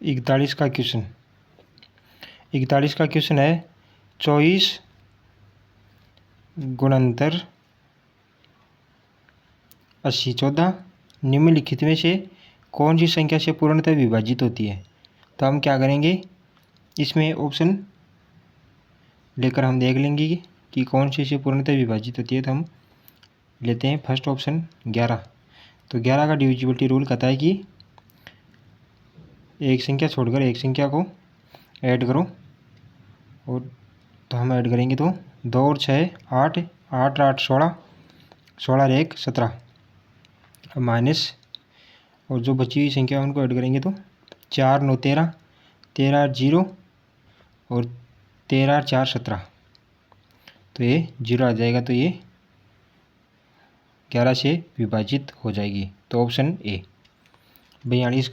41 का क्वेश्चन 41 का क्वेश्चन है 24 गुणंतर 80 14 निम्नलिखित में से कौन सी संख्या से पूर्णतः विभाजित होती है। तो हम क्या करेंगे, इसमें ऑप्शन लेकर हम देख लेंगे कि कौन सी से पूर्णतः विभाजित होती है। तो हम लेते हैं फर्स्ट ऑप्शन 11। तो 11 का डिविजिबिलिटी रूल कहता है कि एक संख्या छोड़कर एक संख्या को ऐड करो, और तो हम ऐड करेंगे तो 2 और 6 8 8 8 16 16 और 1 17 माइनस, और जो बची हुई संख्या उनको ऐड करेंगे तो 4 9 13 13 0 और 13 4 17, तो ये 0 आ जाएगा। तो ये 11 से विभाजित हो जाएगी। तो ऑप्शन ए। 42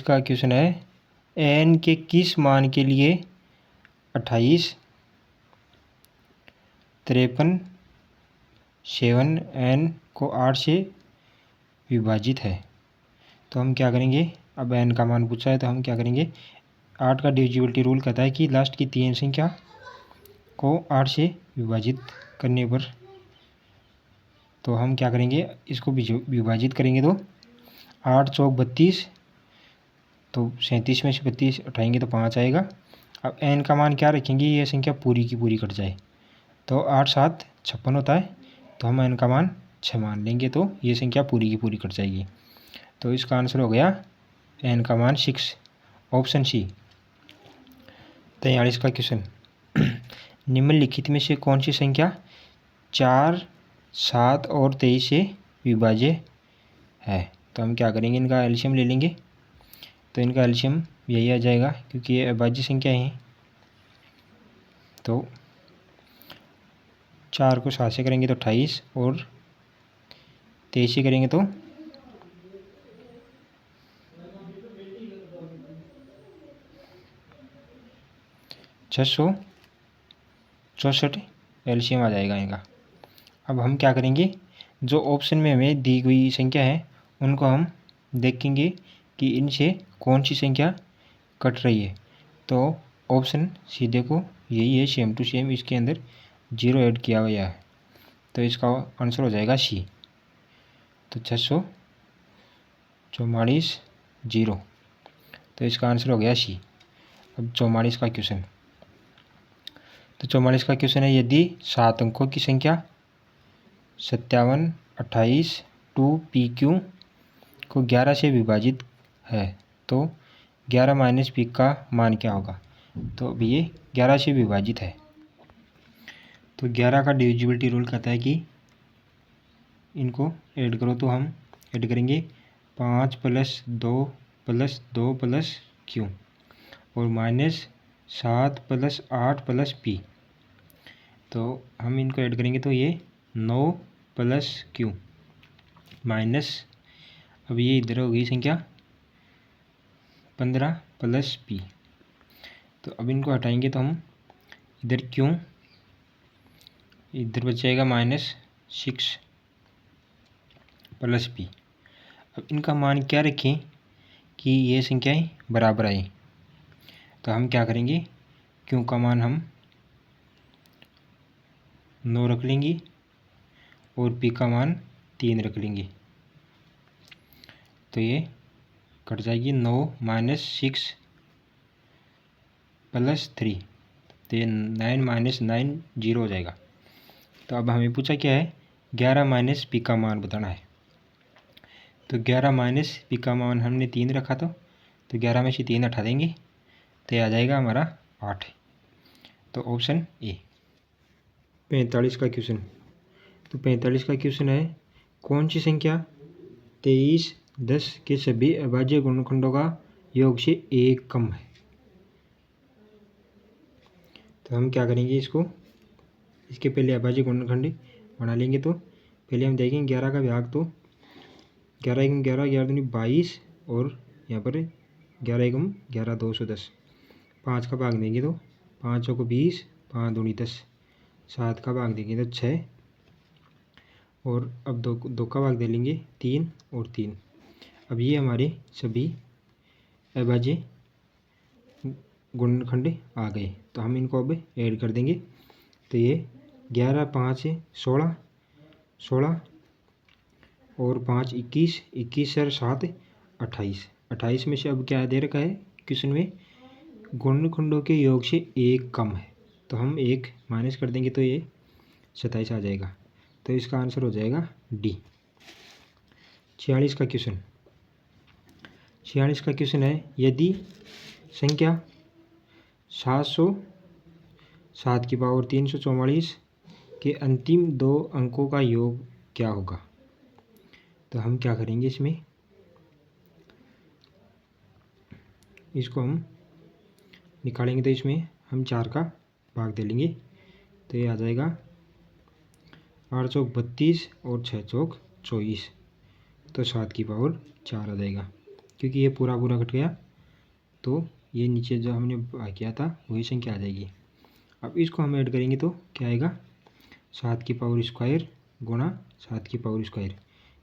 का क्वेश्चन है n के किस मान के लिए 28 53 7 n को 8 से विभाजित है। तो हम क्या करेंगे, अब n का मान पूछा है तो हम क्या करेंगे, 8 का डिविजिबिलिटी रूल कहता है कि लास्ट की 3 संख्या को 8 से विभाजित करने पर, तो हम क्या करेंगे, इसको विभाजित करेंगे तो 8 चौक 32, तो 37 में से 32 उठाएंगे तो 5 आएगा। अब n का मान क्या रखेंगे, ये संख्या पूरी की पूरी कट जाए, तो 8 7 56 होता है, तो हम n का मान 6 मान लेंगे तो ये संख्या पूरी की पूरी कट जाएगी। तो इसका आंसर हो गया n का मान 6, ऑप्शन सी। 43 का क्वेश्चन निम्नलिखित में से कौन सी संख्या 4 7 और 23 से विभाज्य है। तो हम क्या करेंगे, इनका एलसीएम ले लेंगे। तो इनका एलसीएम यही आ जाएगा क्योंकि ये अभाज्य संख्या है। तो 4 को 7 से करेंगे तो 28 और 23 से करेंगे तो 664 एलसीएम आ जाएगा इनका। अब हम क्या करेंगे, जो ऑप्शन में हमें दी गई संख्या है उनको हम देखेंगे कि इनसे कौन सी संख्या कट रही है। तो ऑप्शन सी देखो यही है, सेम टू सेम, इसके अंदर 0 ऐड किया हुआ है, तो इसका आंसर हो जाएगा सी। तो 644 0, तो इसका आंसर हो गया सी। अब 44 का क्वेश्चन, तो 44 का क्वेश्चन है यदि 7 अंकों की संख्या 57 28 2 PQ को 11 से विभाजित है तो 11 माइनस पी का मान क्या होगा। तो अब ये 11 से विभाजित है, तो 11 का डिविजिबिलिटी रूल कहता है कि इनको ऐड करो, तो हम ऐड करेंगे 5 + 2 + 2 + Q और माइनस 7 + 8 + P। तो हम इनको ऐड करेंगे तो ये 9 + Q माइनस, अब ये इधर होगी संख्या 15 + P। तो अब इनको हटाएंगे तो हम इधर Q, इधर बच जाएगा -6 + P। अब इनका मान क्या रखें कि ये संख्याएं बराबर आए। तो हम क्या करेंगे, Q का मान हम 9 रख लेंगे और P का मान 3 रख लेंगे, तो ये कट जाएगी 9 - 6 + 3, तो ये 9 - 9 0 हो जाएगा। तो अब हमें पूछा क्या है, 11 माइनस पी का मान बताना है। तो 11 माइनस पी का मान हमने 3 रखा था, तो 11 में से 3 हटा देंगे तो ये आ जाएगा हमारा 8। तो ऑप्शन ए। 45 का क्वेश्चन, तो 45 का क्वेश्चन है कौन सी संख्या 23 10 के सभी अभाज्य गुणनखंडों का योग से 1 कम है। तो हम क्या करेंगे, इसके पहले अभाज्य गुणनखंड बना लेंगे। तो पहले हम देखेंगे 11 का भाग, तो 11 × 11 11 दूनी 22 और यहाँ पर 11 × 11 210। 5 का भाग देंगे तो 5 को 20 5 दूनी 10। 7 का भाग देंगे तो 6 और अब 2 का भाग दे लेंगे 3 और 3। अब ये हमारे सभी अभाज्य गुणनखंड आ गए, तो हम इनको अब ऐड कर देंगे। तो ये 11 5 16, 16 और 5 21, 21 और 7 28, 28 में से अब क्या दे रखा है क्वेश्चन में, गुणनखंडों के योग से एक कम है, तो हम एक माइनस कर देंगे तो ये 27 आ जाएगा। तो इसका आंसर हो जाएगा डी। 46 का क्वेश्चन, 46 का क्वेश्चन है, यदि संख्या 707 की पावर 344 के अंतिम दो अंकों का योग क्या होगा। तो हम क्या करेंगे, इसको हम निकालेंगे, तो इसमें हम 4 का भाग दे लेंगे, तो ये आ जाएगा 8 चौक 32 और 6 चौक 24, तो 7 की पावर 4 आ जाएगा। क्योंकि ये पूरा पूरा कट गया तो ये नीचे जो हमने भाग किया था वही संख्या आ जाएगी। अब इसको हम ऐड करेंगे तो क्या आएगा, 7 की पावर स्क्वायर गुणा 7 की पावर स्क्वायर,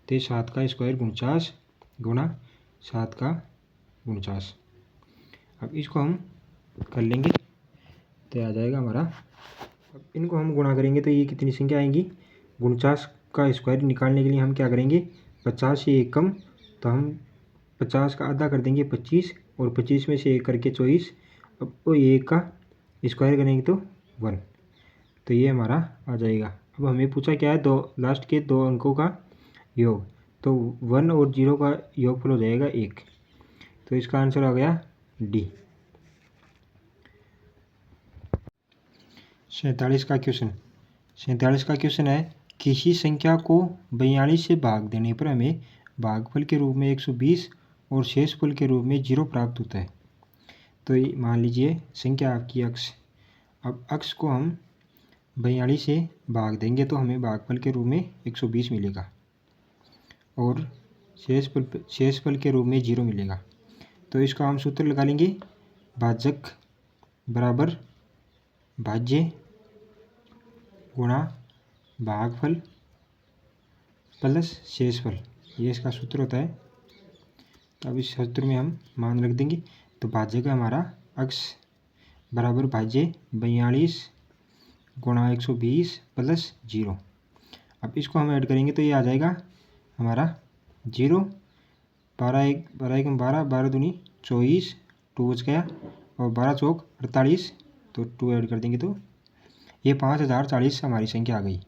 तो ये 7 का स्क्वायर 49 गुणा 7 का 49। अब इसको हम कर लेंगे तो आ जाएगा हमारा। अब इनको हम गुणा करेंगे तो ये कितनी संख्या आएंगी, 49 का स्क्वायर निकालने के लिए हम क्या करेंगे, 50 से एक कम, तो हम 50 का आधा कर देंगे 25, और 25 में से एक करके 24, अब वो एक का स्क्वायर करेंगे तो 1, तो ये हमारा आ जाएगा। अब हमें पूछा क्या है, दो लास्ट के दो अंकों का योग, तो 1 और 0 का योगफल हो जाएगा 1, तो इसका आंसर आ गया डी। 47 का क्वेश्चन, 47 का क्वेश्चन है, किसी संख्या को 42 से भाग देने पर हमें भागफल के रूप में 120 और शेषफल के रूप में 0 प्राप्त होता है। तो मान लीजिए संख्या आपकी अक्ष, अब अक्ष को हम 42 से भाग देंगे तो हमें भागफल के रूप में 120 मिलेगा और शेषफल के रूप में 0 मिलेगा। तो इसका हम सूत्र लगा लेंगे, भाजक बराबर भाज्य गुणा भागफल प्लस शेषफल, ये इसका सूत्र होता है। तो अब इस सूत्र में हम मान रख देंगे, तो भाज्य का हमारा अक्ष बराबर भाज्य 42 गुणा 120 प्लस 0। अब इसको हम ऐड करेंगे तो ये आ जाएगा हमारा 0, 12 1 12 12 दूनी 24, 2 बच गया, और 12 चौक 48, तो 2 ऐड कर देंगे तो ये 5040 हमारी संख्या आ गई।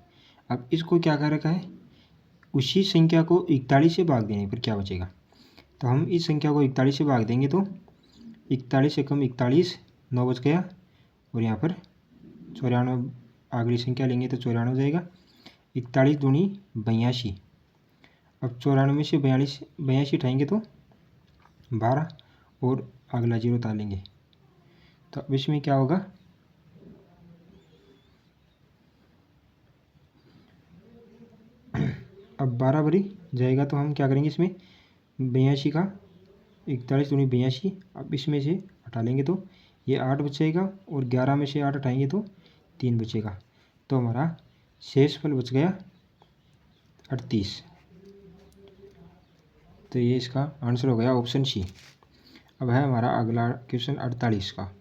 अब इसको क्या कर रखा है, उसी संख्या को 41 से भाग देने पर क्या बचेगा, तो हम इस संख्या को 41 से भाग देंगे तो 41 से कम 41, 9 बच गया, और यहाँ पर 94 अगली संख्या लेंगे तो 94 हो जाएगा, 41 दूनी 82। अब 94 में से 82 उठाएंगे तो 12, और अगला 0 उतार लेंगे, तो अब इसमें क्या होगा, अब 12 भरी जाएगा, तो हम क्या करेंगे, इसमें 82 का 41 दूनी 82, अब इसमें से हटा लेंगे तो ये 8 बचेगा, और 11 में से 8 हटाएंगे तो 3 बचेगा, तो हमारा शेषफल बच गया 38। तो ये इसका आंसर हो गया ऑप्शन सी। अब है हमारा अगला क्वेश्चन 48 का।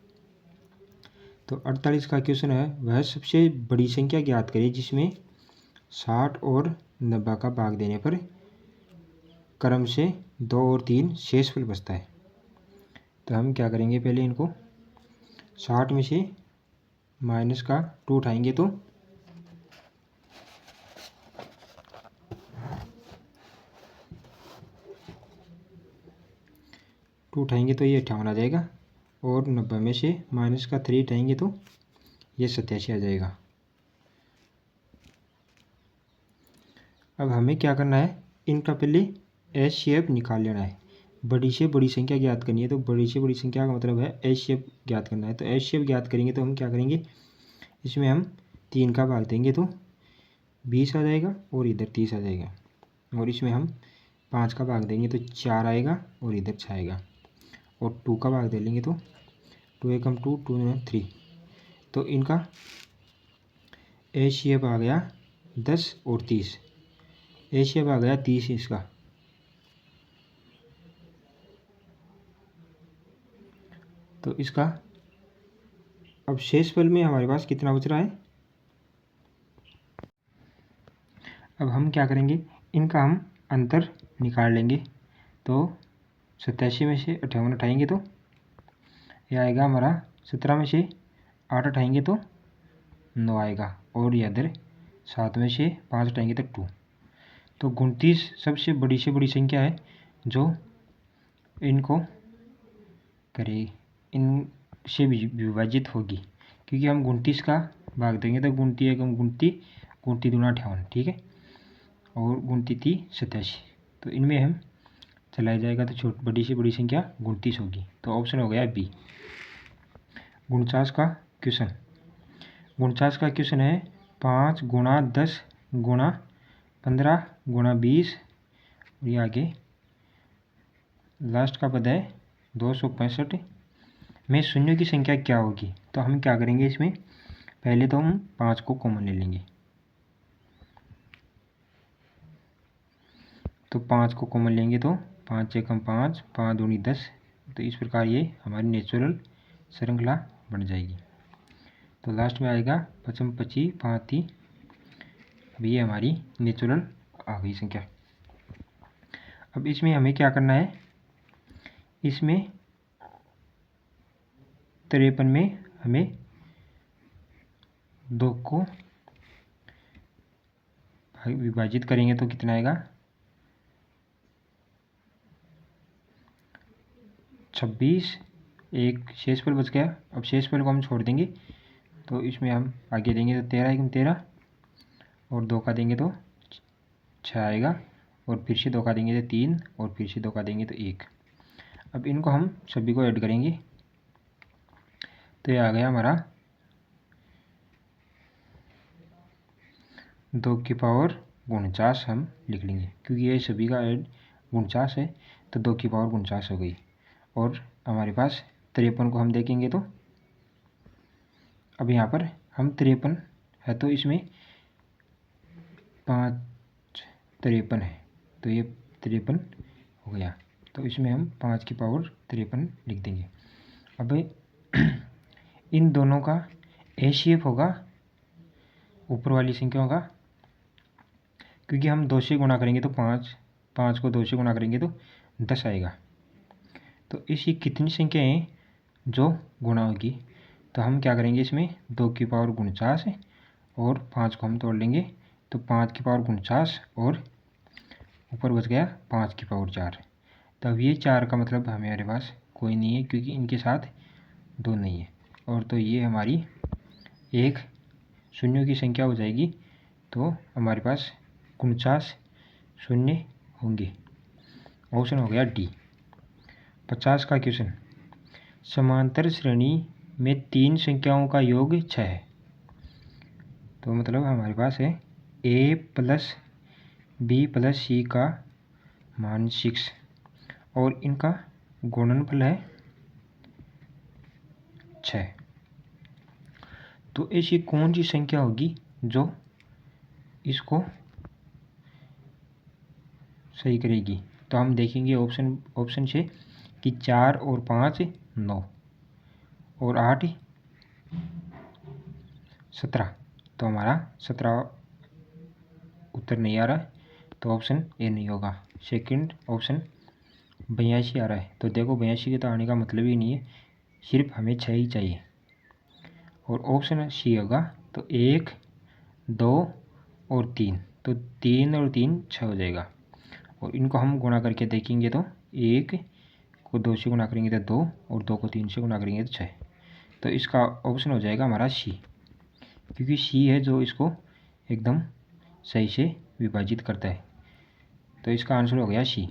तो 48 का क्वेश्चन है, वह सबसे बड़ी संख्या ज्ञात करें जिसमें 60 और 90 का भाग देने पर क्रम से 2 और 3 शेषफल बचता है। तो हम क्या करेंगे, पहले इनको 60 में से माइनस का 2 उठाएंगे तो 2 उठाएंगे तो ये 58 आ जाएगा, और 90 में से माइनस का 3 उठाएंगे तो ये 87 आ जाएगा। अब हमें क्या करना है, इनका पहले एच शेप निकाल लेना है। बड़ी से बड़ी संख्या ज्ञात करनी है, तो बड़ी से बड़ी संख्या का मतलब है एच शेप ज्ञात करना है। तो एच शेप ज्ञात करेंगे तो हम क्या करेंगे, इसमें हम 3 का भाग देंगे तो 20 आ जाएगा, और इधर 30 आ जाएगा, और इसमें हम 5 का भाग देंगे तो 4 आएगा, और इधर 6 आएगा, और 2 का भाग दे लेंगे तो 2 एकम 2, 2 में 3, तो इनका एच शेप आ गया 10 और 30, एच शेप आ गया 30 इसका, तो इसका अब शेषफल में हमारे पास कितना बच रहा है। अब हम क्या करेंगे, इनका हम अंतर निकाल लेंगे। तो 87 में से 58 उठाएंगे तो ये आएगा हमारा 17 में से 8 उठाएंगे तो 9 आएगा, और ये इधर 7 में से 5 उठाएंगे तो 2। तो 29 सबसे बड़ी से बड़ी संख्या है जो इनको करे इनसे विभाजित होगी, क्योंकि हम 29 का भाग देंगे तो 29 एकम 29, 29 दूना 58, ठीक है, और 29 87। तो इनमें हम चलाया जाएगा तो बड़ी से बड़ी संख्या 29 होगी। तो ऑप्शन हो गया बी। 49 का क्वेश्चन, 49 का क्वेश्चन है 5 गुणा 10 गुणा 15 गुणा 20, और ये आगे लास्ट का पद है 265 में शून्यों की संख्या क्या होगी। तो हम क्या करेंगे, इसमें पहले तो हम 5 को कॉमन ले लेंगे। तो 5 को कॉमन लेंगे तो 5 एकम 5, 5 दूनी 10। तो इस प्रकार ये हमारी नेचुरल श्रृंखला बन जाएगी। तो लास्ट में आएगा 55 25 5 3। अब ये हमारी नेचुरल आ गई संख्या। अब इसमें हमें क्या करना है, इसमें 53 में हमें 2 को विभाजित करेंगे तो कितना आएगा 26। एक शेषफल बच गया। अब शेषफल को हम छोड़ देंगे, तो इसमें हम आगे देंगे तो 13 एकम 13, और 2 का देंगे तो 6 आएगा, और फिर से 2 का देंगे तो 3, और फिर से 2 का देंगे तो 1। अब इनको हम सभी को ऐड करेंगे तो ये आ गया हमारा 2 की पावर 49 हम लिख लेंगे, क्योंकि ये सभी का ऐड 49 है। तो 2 की पावर 49 हो गई। और हमारे पास 53 को हम देखेंगे तो अब यहाँ पर हम 53 है तो इसमें 5 53 है, तो ये 53 हो गया। तो इसमें हम 5 की पावर 53 लिख देंगे। अब इन दोनों का HCF होगा ऊपर वाली संख्याओं का, क्योंकि हम 2 से गुणा करेंगे तो 5 को 2 से गुणा करेंगे तो 10 आएगा। तो ऐसी कितनी संख्याएं जो गुणा होगी, तो हम क्या करेंगे, इसमें 2 की पावर 49 है और 5 को हम तोड़ लेंगे तो 5 की पावर 49, और ऊपर बच गया 5 की पावर 4। तब ये 4 का मतलब हमारे पास कोई नहीं है, क्योंकि इनके साथ 2 नहीं है। और तो ये हमारी एक शून्यों की संख्या हो जाएगी। तो हमारे पास 49 शून्य होंगे। ऑप्शन हो गया डी। 50 का क्वेश्चन, समांतर श्रेणी में 3 संख्याओं का योग 6 है। तो मतलब हमारे पास है a प्लस बी प्लस सी का मान 6, और इनका गुणनफल है 6। तो ऐसी कौन सी संख्या होगी जो इसको सही करेगी। तो हम देखेंगे ऑप्शन से कि 4 और 5 9, और 8 17। तो हमारा 17 उत्तर नहीं आ रहा है, तो ऑप्शन ए नहीं होगा। सेकंड ऑप्शन 82 आ रहा है। तो देखो 82 के तो आने का मतलब ही नहीं है, सिर्फ हमें 6 ही चाहिए। और ऑप्शन सी होगा। तो 1 2 और 3, तो 3 और 3 6 हो जाएगा। और इनको हम गुणा करके देखेंगे तो 1 को 2 से गुणा करेंगे तो 2, और 2 को 3 से गुणा करेंगे तो 6। तो इसका ऑप्शन हो जाएगा हमारा सी, क्योंकि सी है जो इसको एकदम सही से विभाजित करता है। तो इसका आंसर हो गया सी।